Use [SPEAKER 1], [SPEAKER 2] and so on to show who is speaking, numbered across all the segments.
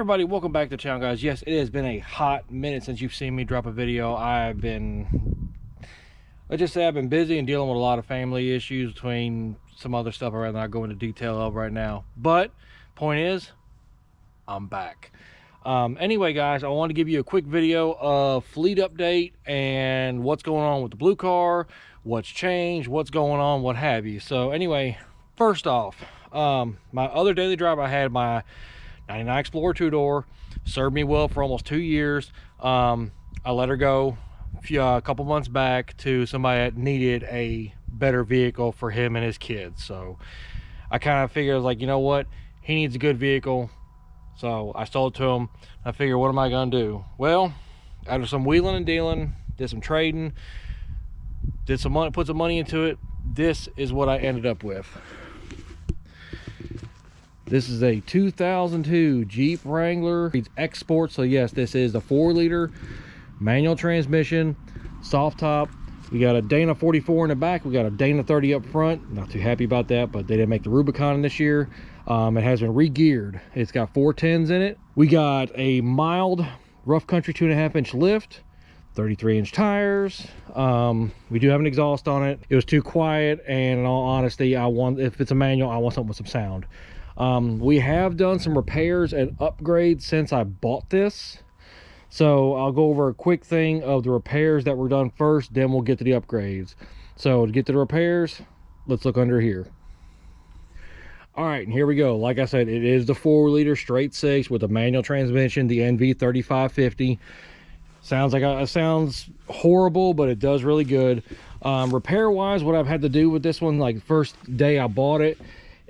[SPEAKER 1] everybody, welcome back to the channel, guys. Yes, it has been a hot minute since you've seen me drop a video. Let's just say I've been busy and dealing with a lot of family issues between some other stuff I'd rather not go into detail of right now. But point is, I'm back. Anyway, guys, I want to give you a quick video of fleet update and what's going on with the blue car, what's changed, what's going on, what have you. So anyway, first off, my other daily driver, I had my 99 Explorer 2-door, served me well for almost 2 years. I let her go a couple months back to somebody that needed a better vehicle for him and his kids. So I kind of figured, like, you know what, he needs a good vehicle. So I sold it to him. I figured, what am I gonna do? Well, after some wheeling and dealing, did some trading, did some money, put some money into it, this is what I ended up with. This is a 2002 Jeep Wrangler X Sport. So yes, this is the 4-liter manual transmission, soft top. We got a Dana 44 in the back. We got a Dana 30 up front. Not too happy about that, but they didn't make the Rubicon this year. It has been re-geared. It's got 410s in it. We got a mild rough country 2.5-inch lift, 33-inch tires. We do have an exhaust on it. It was too quiet, and in all honesty, if it's a manual, I want something with some sound. We have done some repairs and upgrades since I bought this, so I'll go over a quick thing of the repairs that were done first, then we'll get to the upgrades. So to get to the repairs, let's look under here. All right, and here we go. Like I said, it is the 4-liter straight 6 with a manual transmission, the NV3550. Sounds horrible, but it does really good. Repair wise, what I've had to do with this one, like first day I bought it,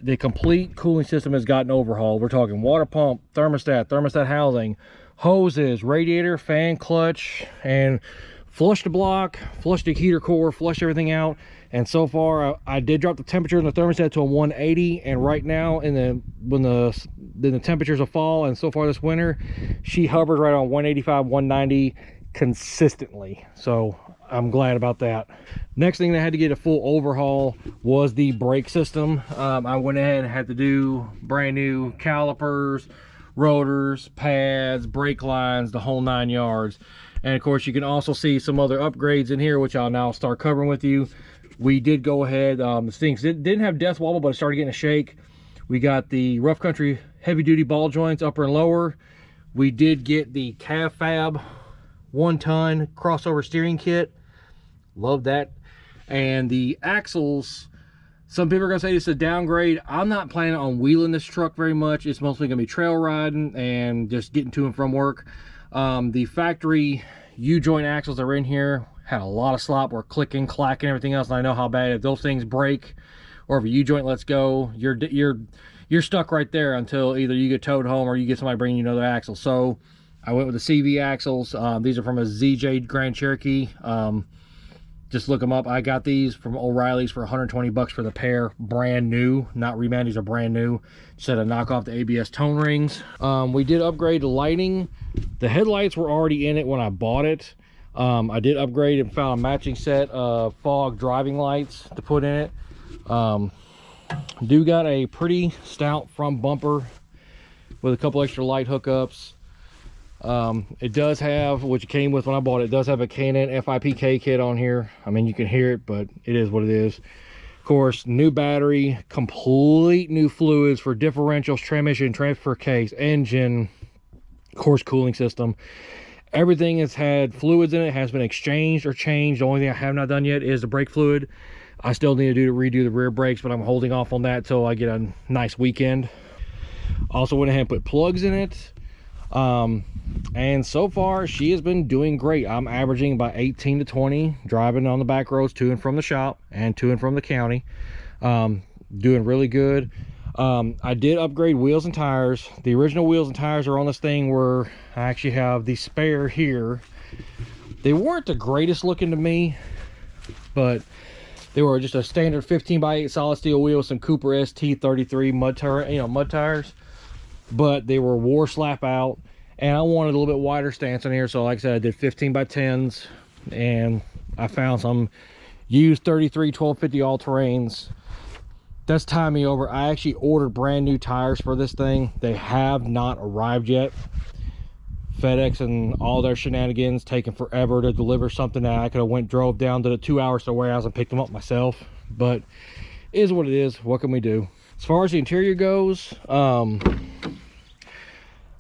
[SPEAKER 1] the complete cooling system has gotten overhauled. We're talking water pump, thermostat housing, hoses, radiator, fan, clutch, and flushed the block, flushed the heater core, flushed everything out. And so far, I did drop the temperature in the thermostat to a 180. And right now, when the temperatures will fall, and so far this winter, she hovers right on 185, 190 consistently. So I'm glad about that. Next thing that I had to get a full overhaul was the brake system. I went ahead and had to do brand new calipers, rotors, pads, brake lines, the whole 9 yards. And of course, you can also see some other upgrades in here, which I'll now start covering with you. We did go ahead, the things didn't have death wobble, but it started getting a shake. We got the rough country heavy duty ball joints, upper and lower. We did get the cab fab 1-ton crossover steering kit. Love that. And the axles, some people are gonna say this is a downgrade. I'm not planning on wheeling this truck very much. It's mostly gonna be trail riding and just getting to and from work. The factory U-joint axles that are in here had a lot of slop, were clicking, clacking, everything else. And I know how bad, if those things break or if a U-joint lets go, you're stuck right there until either you get towed home or you get somebody bringing you another axle. So I went with the CV axles. These are from a ZJ Grand Cherokee. Just look them up. I got these from O'Reilly's for 120 bucks for the pair, brand new, not reman. These are brand new. Just had to knock off the ABS tone rings. We did upgrade the lighting. The headlights were already in it when I bought it. I did upgrade and found a matching set of fog driving lights to put in it. Do got a pretty stout front bumper with a couple extra light hookups. It does have, which came with when I bought it, does have a K&N FIPK kit on here. I mean, you can hear it, but it is what it is. Of course, new battery, complete new fluids for differentials, transmission, transfer case, engine, of course, cooling system. Everything has had fluids in it, has been exchanged or changed. The only thing I have not done yet is the brake fluid. I still need to redo the rear brakes, but I'm holding off on that till I get a nice weekend. Also went ahead and put plugs in it. And so far she has been doing great. I'm averaging about 18 to 20 driving on the back roads to and from the shop and to and from the county. Doing really good. I did upgrade wheels and tires. The original wheels and tires are on this thing where I actually have the spare here. They weren't the greatest looking to me, but they were just a standard 15x8 solid steel wheel with some Cooper ST33 mud tires. But they were war slap out, and I wanted a little bit wider stance on here, so like I said, I did 15x10s, and I found some used 33 1250 all-terrains that's tying me over. I actually ordered brand new tires for this thing. They have not arrived yet. FedEx and all their shenanigans taking forever to deliver something that I could have drove down to the 2 hours to the warehouse and picked them up myself. But it is what it is. What can we do? As far as the interior goes,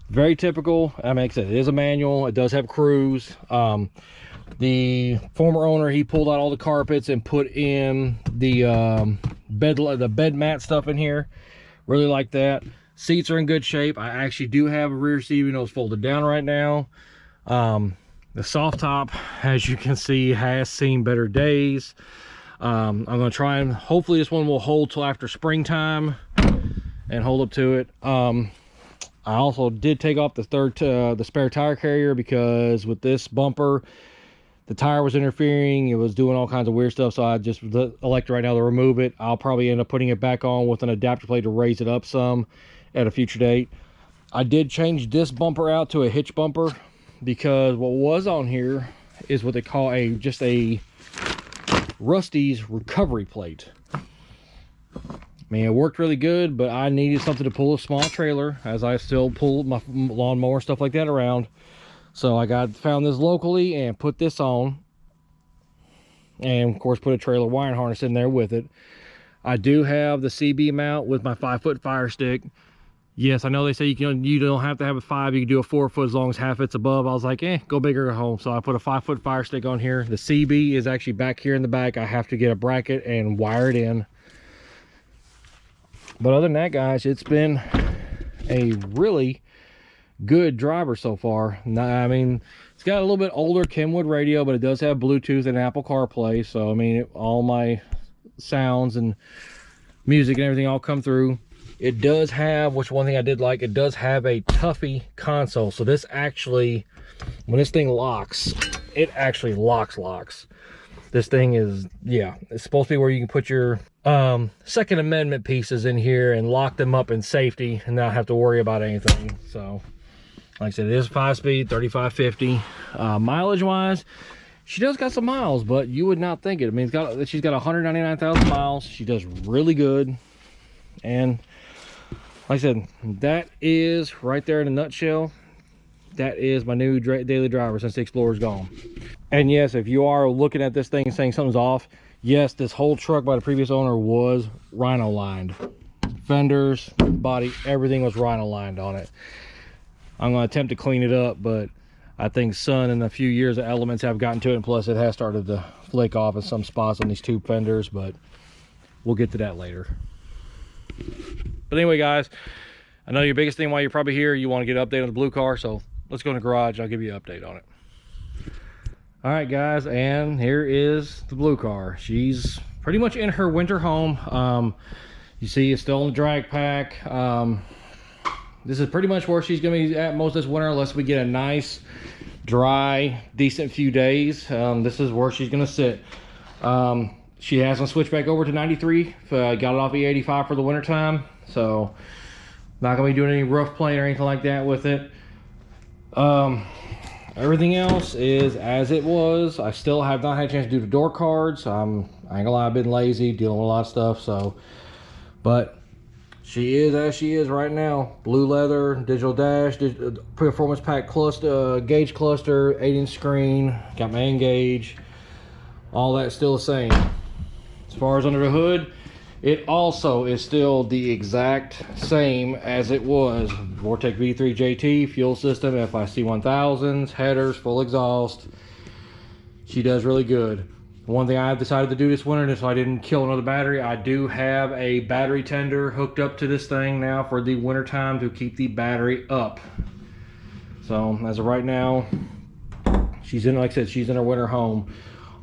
[SPEAKER 1] very typical. I mean, like I said, it is a manual. It does have cruise. The former owner, he pulled out all the carpets and put in the bed mat stuff in here. Really like that. Seats are in good shape. I actually do have a rear seat, even though it's folded down right now. The soft top, as you can see, has seen better days. I'm gonna try and hopefully this one will hold till after springtime and hold up to it. I also did take off the spare tire carrier, because with this bumper, the tire was interfering. It was doing all kinds of weird stuff, so I just elected right now to remove it. I'll probably end up putting it back on with an adapter plate to raise it up some at a future date. I did change this bumper out to a hitch bumper, because what was on here is what they call just a Rusty's recovery plate. I mean, it worked really good, but I needed something to pull a small trailer, as I still pull my lawnmower and stuff like that around. So I found this locally and put this on, and of course put a trailer wiring harness in there with it. I do have the CB mount with my 5-foot fire stick. Yes, I know they say you don't have to have a 5, you can do a 4-foot as long as half it's above. I was like, go big or go home. So I put a 5-foot fire stick on here. The CB is actually back here in the back. I have to get a bracket and wire it in. But other than that, guys, it's been a really good driver so far. I mean, it's got a little bit older Kenwood radio, but it does have Bluetooth and Apple CarPlay. So I mean, all my sounds and music and everything all come through. It does have, which one thing I did like, it does have a Tuffy console. So this actually, when this thing locks, it actually locks. This thing is, yeah, it's supposed to be where you can put your Second Amendment pieces in here and lock them up in safety and not have to worry about anything. So like I said, it is 5-speed, 3550. Mileage wise, she does got some miles, but you would not think it. I mean, she's got 199,000 miles. She does really good. And like I said, that is right there in a nutshell. That is my new daily driver since the Explorer's gone. And yes, if you are looking at this thing and saying something's off, yes, this whole truck by the previous owner was rhino lined. Fenders, body, everything was rhino lined on it. I'm going to attempt to clean it up, but I think sun and a few years of elements have gotten to it, and plus it has started to flake off in some spots on these tube fenders, but we'll get to that later. But anyway, guys, I know your biggest thing while you're probably here, you want to get an update on the blue car, so let's go in the garage. I'll give you an update on it. All right, guys, and here is the blue car. She's pretty much in her winter home. You see it's still in the drag pack. This is pretty much where she's going to be at most this winter, unless we get a nice, dry, decent few days. This is where she's going to sit. She has to switch back over to 93. Got it off E85 for the winter time, so not going to be doing any rough playing or anything like that with it. Everything else is as it was. I still have not had a chance to do the door cards. I ain't gonna lie, I've been lazy, dealing with a lot of stuff. So, but she is as she is right now. Blue leather, digital dash, performance pack cluster, gauge cluster, 8-inch screen, got my gauge. All that's still the same. As far as under the hood, it also is still the exact same as it was. Vortec V3 JT, fuel system, FIC 1000s, headers, full exhaust. She does really good. One thing I decided to do this winter, so I didn't kill another battery, I do have a battery tender hooked up to this thing now for the winter time to keep the battery up. So as of right now, she's in, like I said, she's in her winter home.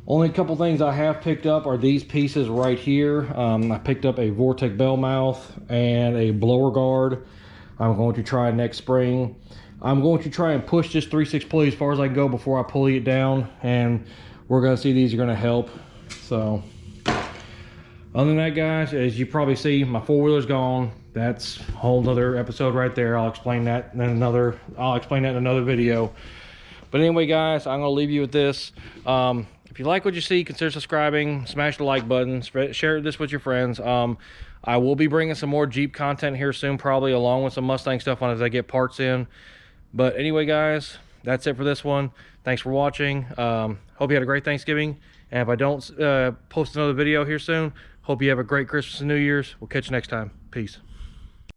[SPEAKER 1] Only couple things I have picked up are these pieces right here. I picked up a Vortec bell mouth and a blower guard. I'm going to try next spring. I'm going to try and push this 3/6 pulley as far as I can go before I pulley it down, and we're going to see these are going to help. So other than that, guys, as you probably see, my four-wheeler's gone. That's a whole nother episode right there. I'll explain that in another video. But anyway, guys, I'm going to leave you with this. If If you like what you see, consider subscribing, smash the like button, share this with your friends. I will be bringing some more Jeep content here soon, probably along with some Mustang stuff on as I get parts in. But anyway, guys, that's it for this one. Thanks for watching. Hope you had a great Thanksgiving. And if I don't post another video here soon, hope you have a great Christmas and New Year's. We'll catch you next time. Peace.